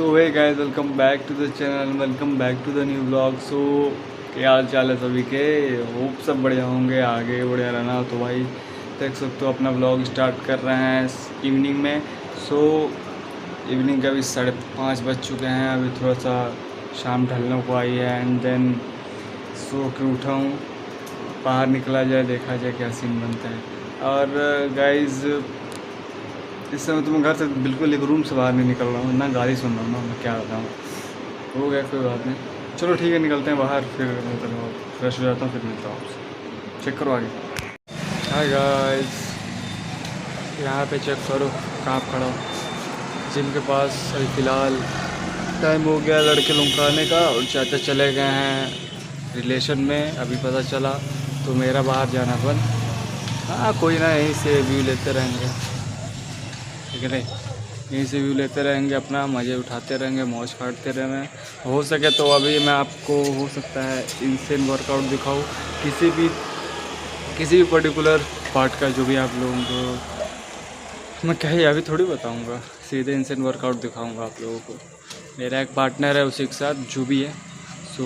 So hey guys, welcome back to the channel, welcome back to the new blog. So क्या हाल चाल है सभी के? होप सब बढ़िया होंगे, आगे बढ़िया रहना। तो भाई देख सकते हो अपना ब्लॉग स्टार्ट कर रहे हैं इवनिंग में। सो इवनिंग के अभी 5:30 बज चुके हैं। अभी थोड़ा सा शाम ढलने को आई है एंड देन सो के उठा हूँ, बाहर निकला जाए, देखा जाए क्या सीन बनता है। और गाइज़ इस समय तो मैं घर से बिल्कुल एक रूम से बाहर नहीं निकल रहा हूँ, ना गाली सुन रहा हूँ ना मैं क्या बताऊँ। हो गया, कोई बात नहीं, चलो ठीक है, निकलते हैं बाहर, फिर मतलब फ्रेश हो जाता हूँ, फिर मिलता हूँ आपसे। चेक करो आगे। हाय गाइस, यहाँ पे चेक करो कहाँ खड़ा हूँ, जिम के पास। अभी फ़िलहाल टाइम हो गया लड़के लोग का आने का, और चाचा चले गए हैं रिलेशन में, अभी पता चला। तो मेरा बाहर जाना बंद। हाँ कोई ना, यहीं से व्यू लेते रहेंगे, ठीक है नहीं, यहीं से व्यू लेते रहेंगे, अपना मज़े उठाते रहेंगे, मौज काटते रहेंगे। हो सके तो अभी मैं आपको हो सकता है इंसेन वर्कआउट दिखाऊँ, किसी भी पर्टिकुलर पार्ट का, जो भी आप लोगों को मैं कहीं अभी थोड़ी बताऊंगा, सीधे इंसेन वर्कआउट दिखाऊंगा आप लोगों को। मेरा एक पार्टनर है, उसी के साथ जो भी है। सो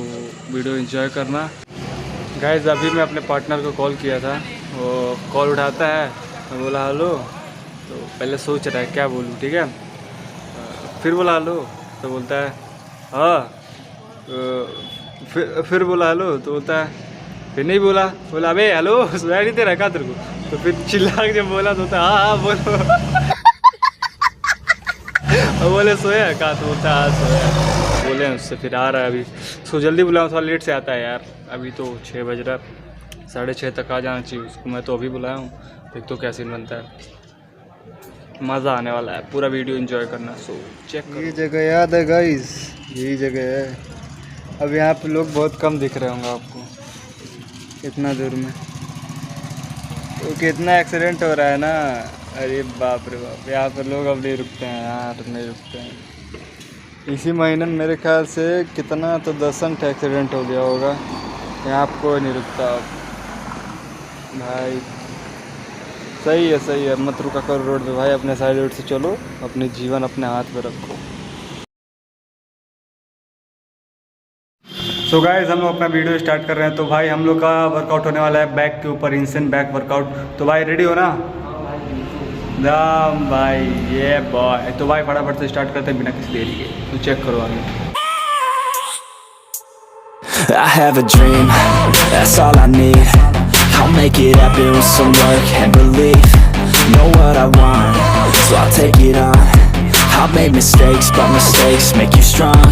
वीडियो एंजॉय करना गाइस। अभी मैं अपने पार्टनर को कॉल किया था, वो कॉल उठाता है, मैं बोला हेलो, तो पहले सोच रहा है क्या बोलूँ, ठीक है। फिर बोला हेलो, तो बोलता है हाँ। फिर बोला हेलो, तो बोलता है, फिर नहीं बोला, बोला अबे हेलो सुनाई नहीं दे रहा क्या तेरे को? तो फिर चिल्ला के जब बोला तो बोलता हाँ बोलो। और बोले सोया कहा? तो बोलता हाँ सोया। बोले उससे, फिर आ रहा है अभी। सो जल्दी बुलाऊँ, थोड़ा लेट से आता है यार, अभी तो 6 बज रहा, 6:30 तक आ जाना चाहिए उसको। मैं तो अभी बुलाया हूँ, देख तो क्या सीन बनता है। मज़ा आने वाला है, पूरा वीडियो एंजॉय करना। सो चेक करो। ये जगह याद है गाइस, यही जगह है। अब यहाँ पे लोग बहुत कम दिख रहे होंगे आपको, इतना दूर में। तो कितना एक्सीडेंट हो रहा है ना, अरे बाप रे बाप। यहाँ पर लोग अब नहीं रुकते हैं यार, नहीं रुकते हैं। इसी महीने में मेरे ख्याल से कितना तो 10 एक्सीडेंट हो गया होगा। यहाँ पर कोई नहीं रुकता अब भाई। सही है, मत रुका करो रोड पे भाई, अपने साइड रोड से चलो, अपने जीवन अपने हाथ में रखो। सो गाइस, हम लोग अपना वीडियो स्टार्ट कर रहे हैं। तो भाई हम लोग का वर्कआउट होने वाला है बैक के ऊपर, इंसेन बैक वर्कआउट। तो भाई रेडी हो ना? दाम भाई, ये बॉय। तो भाई फटाफट से स्टार्ट करते हैं बिना किसी देरी के। तो चेक करो आगे। I have a dream, that's all I need. I'll make it happen with some work and belief. Know what I want, so I'll take it on. I've made mistakes, but mistakes make you strong.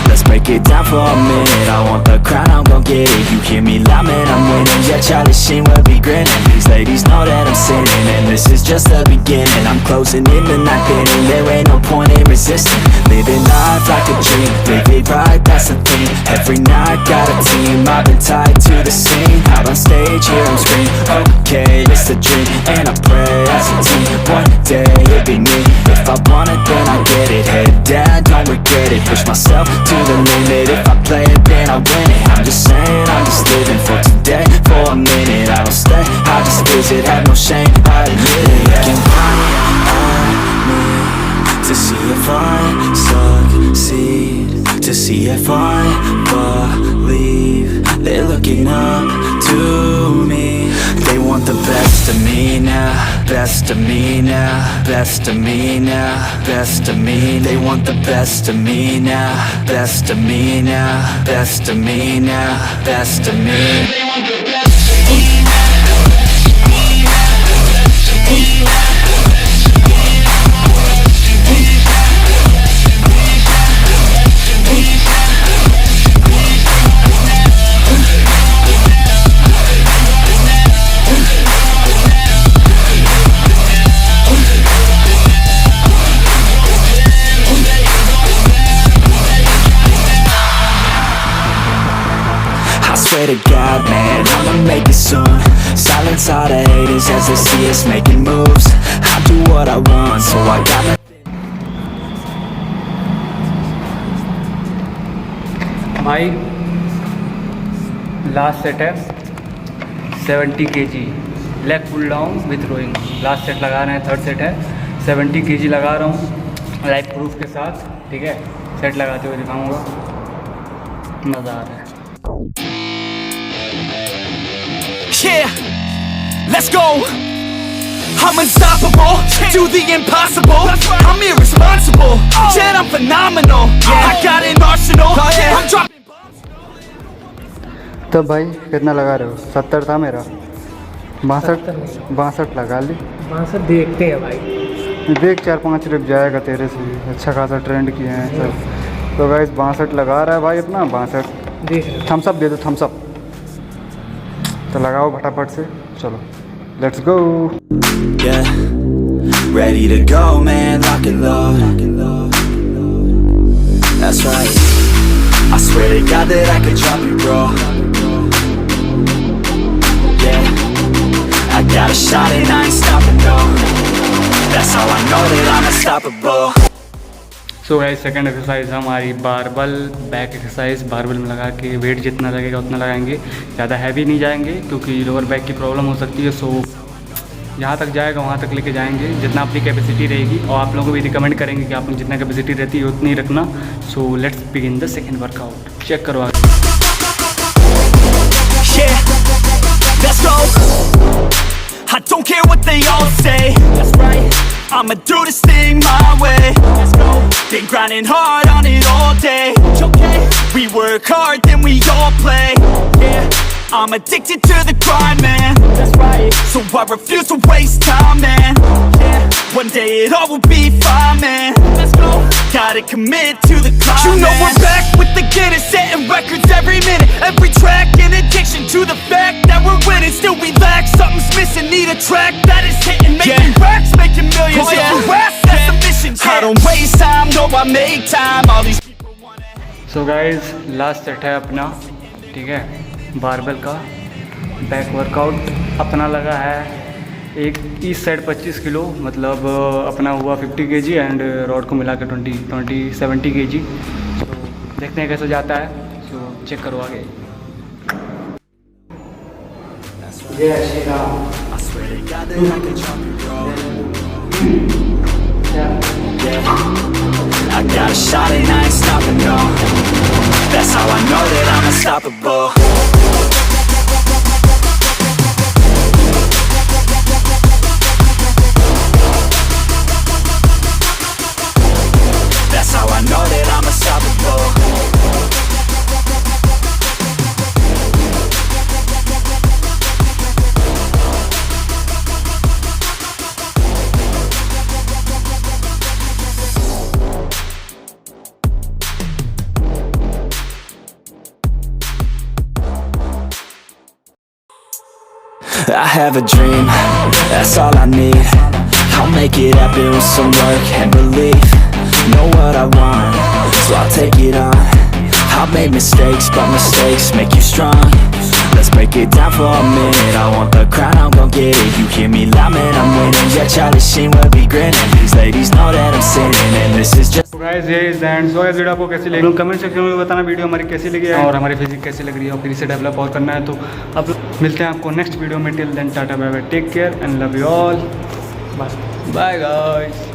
Let's break it down for a minute. I want the crown, I'm gon' get it. You hear me loud, man, I'm winning. Yeah, Charlie Sheen will be grinning. These ladies know that I'm sinning, and this is just the beginning. I'm closing in the ninth inning. There ain't no point in resisting. Living life like a dream, live it right, that's the thing. Every night got a team, I've been tied to the scene. Out on stage, hear them scream, okay, it's a dream. And I pray as a team, one day it'll be me. If I want it, then I get it. Head down, don't regret it. Push myself to the limit. If I play it, then I win it. I'm just saying, I'm just living for today, for a minute. I don't stay, I just visit, have no shame, I admit it. Looking right at me, to see if I succeed, to see if I believe. They're looking up to me. They want the best of me now, best of me now, best of me now, best of me. They want the best of me now, best of me now, best of me now, best of me. They want the best of me now, best of me now, best of me now. Swear to God, man, I'ma make it soon. Silence all the haters as they see us making moves. I do what I want, so I got भाई last set है 70 kg leg pull down with rowing. Last set लगा रहे हैं, third set है, 70 kg लगा रहा हूँ life proof के साथ, ठीक है। सेट लगाते हुए दिखाऊंगा, मज़ा आ रहा है। Yeah, let's go. I'm unstoppable, do the impossible. I'm irresponsible, yet I'm phenomenal. I got an arsenal, I'm dropping. तो भाई कितना लगा रहे हो? 70 था मेरा, 62 लगा ली। 62 देखते हैं भाई, देख 4-5 ट्रिप जाएगा तेरे से, अच्छा खासा ट्रेंड किए हैं सब। तो गाइस 62 लगा रहा है भाई अपना, 62। देख रहे थम्स अप दे दो, थम्स अप। तो लगाओ फटाफट से, चलो let's go. Yeah, ready to go, man, lock and load. That's right, I swear to God that I could drop you, bro. Yeah, I got a shot and I ain't stopping, no. That's how I know that I'm unstoppable. So guys second exercise हमारी barbell back exercise. Barbell में लगा के wait जितना लगेगा उतना लगाएंगे, ज़्यादा heavy नहीं जाएंगे क्योंकि लोअर बैक की प्रॉब्लम हो सकती है। सो जहाँ तक जाएगा वहाँ तक लेके जाएंगे जितना अपनी कैपेसिटी रहेगी, और आप लोगों को भी रिकमेंड करेंगे कि आप जितना कैपेसिटी रहती है उतनी रखना। So let's begin the second workout. Check करो आगे। Yeah, let's go. I don't care what they all say. That's right, I'ma do this thing my way. Let's go. Been grinding hard on it all day. Okay, we work hard then we all play. Yeah, I'm addicted to the grind, man. That's right, so I refuse to waste time, man. Yeah, one day it all will be fine, man. Let's go. Gotta commit to the climb. You know we're back with the Guinness, setting records every minute, every track. In addiction to the fact that we're winning, still we lack something's missing. Need a track that is hitting, making racks, making millions. Oh, yeah, that's the mission. I don't waste time, no, I make time. All these people wanna. So guys last set है अपना, ठीक है, barbell का back workout अपना लगा है। एक इस साइड 25 किलो, मतलब अपना हुआ 50 kg एंड रॉड को मिला के 70 kg। तो देखते हैं कैसे जाता है। सो चेक करो आगे। I swear to God that I could drop you, bro. Yeah, I got a shot and I ain't stopping, no. That's how I know that I'm unstoppable. That's how I know that I'm unstoppable. I have a dream, that's all I need. I'll make it happen with some work and belief. Know what I want, so I'll take it on. I've made mistakes, but mistakes make you strong. Let's break it down for a minute. I want the crown, I'm gon' get it. You hear me loud, man, I'm winning. Yeah, Charlie Sheen will be grinning. These ladies know that I'm sinning, and this is just. Guys ये is end. So guys video आपको कैसी लगी comment section में बताना, video हमारी कैसी लगी है और हमारी फिजिक कैसी लग रही है और फिर इसे डेवलप और करना है। तो अब मिलते हैं आपको नेक्स्ट वीडियो में। Till then tata bye bye, take care and love you all, bye guys.